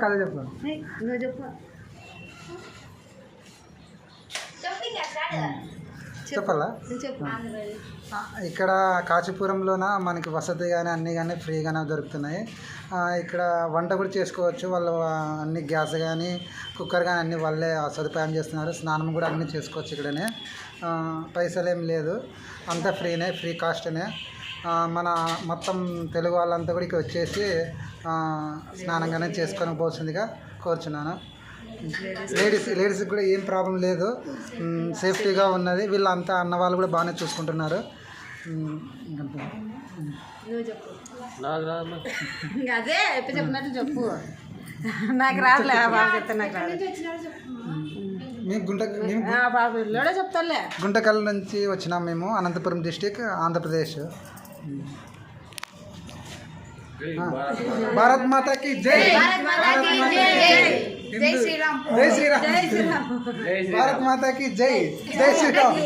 కథ చెప్పు. నువ్వు చెప్పు. చెప్పాలా? ఇక్కడ కాచిపురంలోన మనకి వసతి కానీ అన్నీ కానీ ఫ్రీగానే దొరుకుతున్నాయి. ఇక్కడ వంట కూడా చేసుకోవచ్చు. వాళ్ళు అన్ని గ్యాస్ కానీ కుక్కర్ కానీ అన్నీ వాళ్ళే సదుపాయం చేస్తున్నారు. స్నానం కూడా అన్నీ చేసుకోవచ్చు ఇక్కడనే. పైసలు ఏం లేదు, అంతా ఫ్రీనే, ఫ్రీ కాస్ట్నే. మన మొత్తం తెలుగు వాళ్ళంతా కూడా ఇక్కడ వచ్చేసి స్నానంగానే చేసుకొని పోతుందిగా కోరుచున్నాను. లేడీస్కి కూడా ఏం ప్రాబ్లం లేదు, సేఫ్టీగా ఉన్నది. వీళ్ళంతా అన్నవాళ్ళు కూడా బాగానే చూసుకుంటున్నారు. అదే ఎప్పుడు చెప్పినట్టు చెప్పు. నాకు రాదులే బాబు చెప్తా. నాకు రాదు. మేము బాబులోనే చెప్తానులే. గుంటకల్ నుంచి వచ్చినాం మేము, అనంతపురం డిస్టిక్, ఆంధ్రప్రదేశ్. భారత్ మాతాకి జై. జై శ్రీరామ్. జై శ్రీరామ్. భారత్ మాతాకి జై. జై శ్రీరామ్.